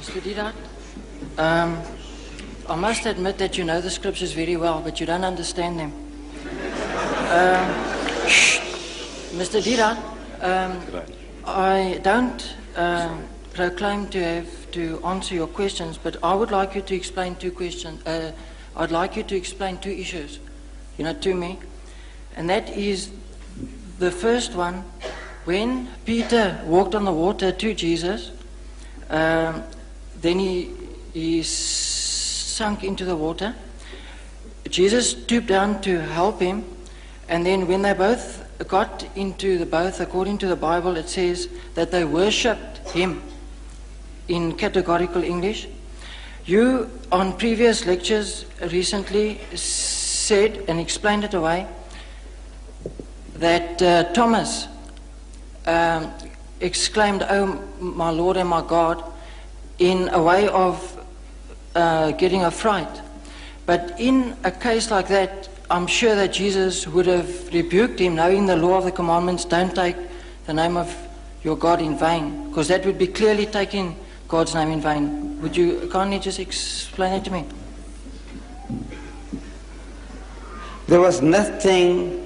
Mr. Deedat, I must admit that you know the scriptures very well, but you don't understand them. Mr. Deedat, I don't proclaim to have to answer your questions, but I would like you to explain two questions. I'd like you to explain two issues, to me. And that is the first one, when Peter walked on the water to Jesus, then he sunk into the water. Jesus stooped down to help him, and then when they both got into the boat, according to the Bible, it says that they worshipped him in categorical English. You, on previous lectures recently, said and explained it away that Thomas exclaimed, "Oh, my Lord and my God," in a way of getting a fright. But in a case like that, I'm sure that Jesus would have rebuked him, knowing the law of the commandments, don't take the name of your God in vain, because that would be clearly taking God's name in vain. Would you kindly just explain it to me? There was nothing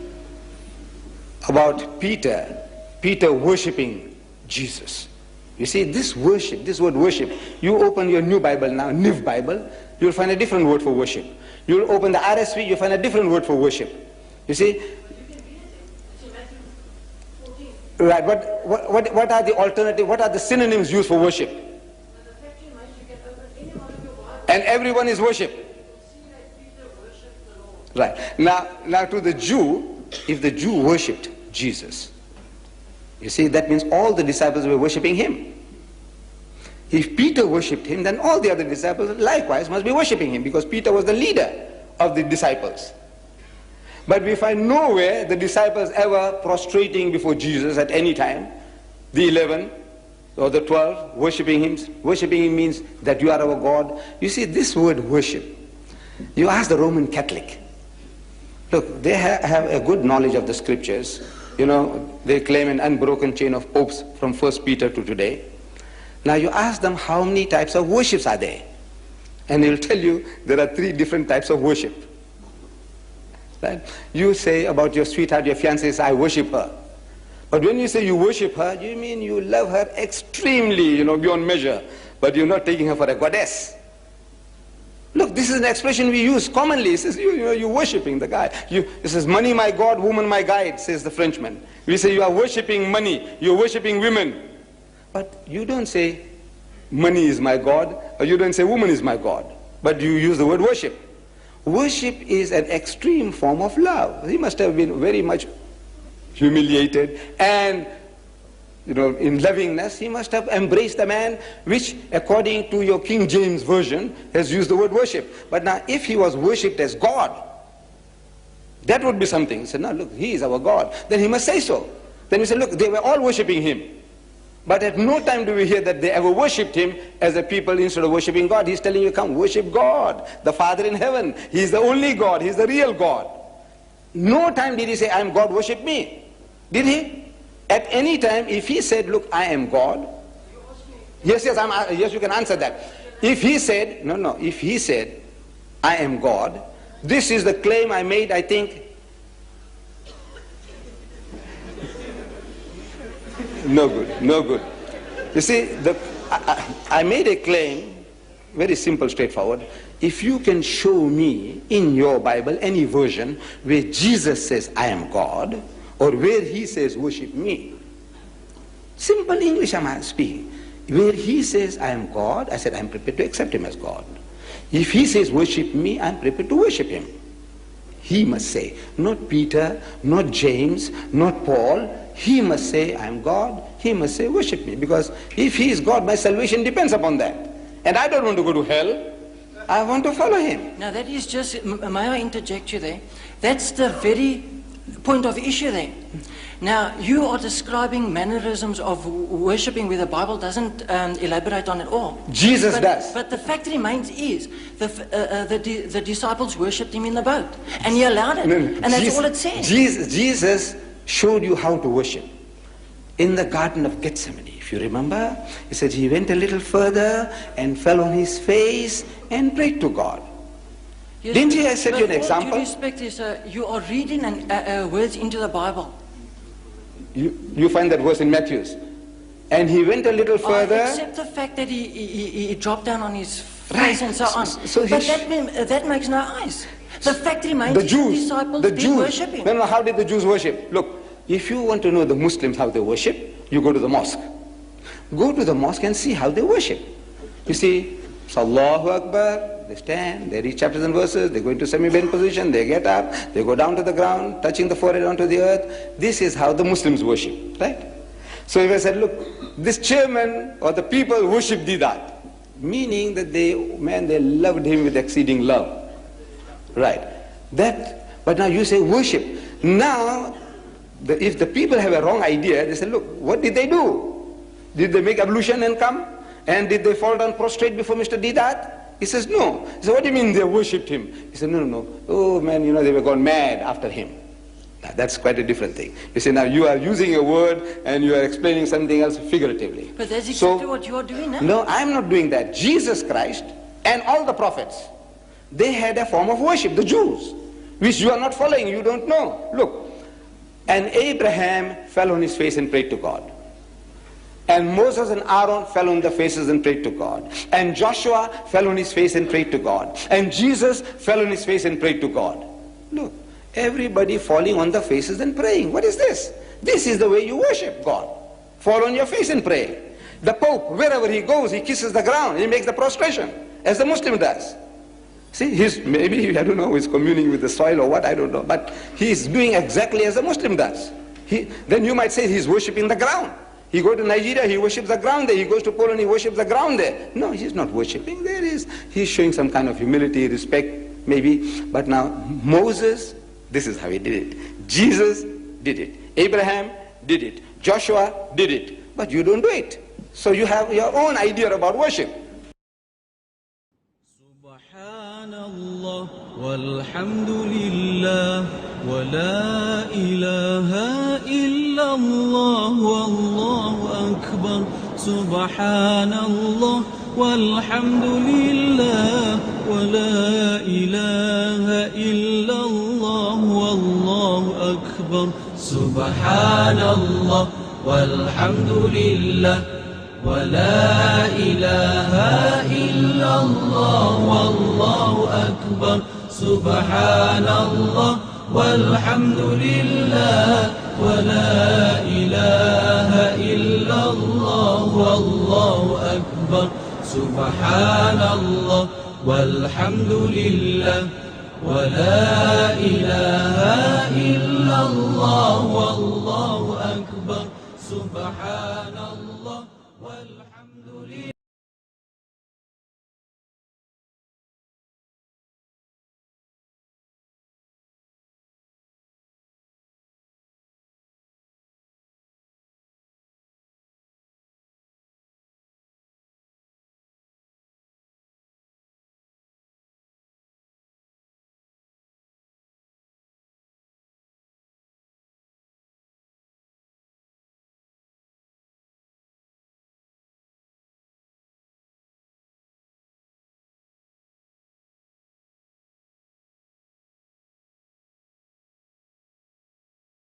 about Peter worshipping Jesus. You see, this worship, this word worship, you open your new Bible now, New Bible, you'll find a different word for worship. You'll open the RSV, you'll find a different word for worship. You see? Right, but what are the alternative, what are the synonyms used for worship? And everyone is worship. Right. Now to the Jew, if the Jew worshipped Jesus, you see, that means all the disciples were worshipping him. If Peter worshipped him, then all the other disciples likewise must be worshipping him, because Peter was the leader of the disciples. But we find nowhere the disciples ever prostrating before Jesus at any time. The 11 or the 12 worshipping him. Worshipping him means that you are our God. You see, this word worship, you ask the Roman Catholic. Look, they have a good knowledge of the scriptures. They claim an unbroken chain of popes from 1 Peter to today. Now you ask them how many types of worships are there, and they'll tell you there are 3 different types of worship. Right? You say about your sweetheart, your fiancée, I worship her. But when you say you worship her, you mean you love her extremely, beyond measure, but you're not taking her for a goddess. Look, this is an expression we use commonly. It says, you're worshipping the guy. It says, money my God, woman my guide, says the Frenchman. We say you are worshipping money, you're worshipping women. But you don't say, money is my God, or you don't say, woman is my God. But you use the word worship. Worship is an extreme form of love. He must have been very much humiliated, and in lovingness, he must have embraced the man, which, according to your King James Version, has used the word worship. But now, if he was worshipped as God, that would be something. He said, no, look, he is our God. Then he must say so. Then we say, look, they were all worshipping him. But at no time do we hear that they ever worshipped him as a people instead of worshipping God. He's telling you, come, worship God, the Father in heaven. He's the only God. He's the real God. No time did he say, I am God, worship me. Did he? At any time, if he said, look, I am God. Yes, you can answer that. If he said, if he said, I am God, this is the claim I made, I think. No good. You see, I made a claim, very simple, straightforward. If you can show me in your Bible any version where Jesus says, I am God, or where he says, worship me. Simple English I'm speaking. Where he says, I am God, I said, I'm prepared to accept him as God. If he says, worship me, I'm prepared to worship him. He must say, not Peter, not James, not Paul. He must say, I am God. He must say, worship me. Because if he is God, my salvation depends upon that. And I don't want to go to hell. I want to follow him. Now that is just, may I interject you there? That's the very point of issue there. Now, you are describing mannerisms of worshipping where the Bible doesn't elaborate on it all. Jesus does. But the fact remains is, the disciples worshipped him in the boat. And he allowed it. And that's all it says. Jesus showed you how to worship. In the Garden of Gethsemane, If you remember, he said he went a little further and fell on his face and prayed to God. Yes, Didn't he? I set you an all example. due respect is, you are reading words into the Bible. You find that verse in Matthew's. And he went a little further. Except the fact that he dropped down on his face and so on. So but that makes no eyes. The fact remains the his Jews, disciples the did Jews, worship him. No, how did the Jews worship? Look, if you want to know the Muslims how they worship, you go to the mosque. Go to the mosque and see how they worship. You see, Allahu Akbar, they stand, they read chapters and verses, they go into semi-bend position, they get up, they go down to the ground, touching the forehead onto the earth. This is how the Muslims worship, right? So if I said, look, this chairman or the people worship deedat, meaning that they loved him with exceeding love. Right. But now you say worship. Now, if the people have a wrong idea, they say, look, what did they do? Did they make ablution and come? And did they fall down prostrate before Mr. Deedat? He says, no. He said, what do you mean they worshipped him? He said, no. Oh man, they were gone mad after him. Now, that's quite a different thing. You see, now you are using a word and you are explaining something else figuratively. But that's exactly what you are doing now. No, I'm not doing that. Jesus Christ and all the prophets, they had a form of worship, the Jews, which you are not following, you don't know. Look, and Abraham fell on his face and prayed to God. And Moses and Aaron fell on their faces and prayed to God. And Joshua fell on his face and prayed to God. And Jesus fell on his face and prayed to God. Look, everybody falling on their faces and praying. What is this? This is the way you worship God. Fall on your face and pray. The Pope, wherever he goes, he kisses the ground. He makes the prostration, as the Muslim does. See, maybe, I don't know, he's communing with the soil or what, I don't know. But he's doing exactly as a Muslim does. Then you might say he's worshipping the ground. He goes to Nigeria, he worships the ground there. He goes to Poland, he worships the ground there. No, he's not worshipping. He's showing some kind of humility, respect, maybe. But now, Moses, this is how he did it. Jesus did it. Abraham did it. Joshua did it. But you don't do it. So you have your own idea about worship. Subhanallah walhamdulillah wa la ilaha illallah wallahu akbar. Subhanallah walhamdulillah wa la ilaha illallah wallahu akbar. Subhanallah walhamdulillah ولا إله إلا الله والله أكبر سبحان الله والحمد لله ولا إله إلا الله والله أكبر سبحان الله والحمد لله ولا إله إلا الله والله أكبر سبحان الله والحمد لله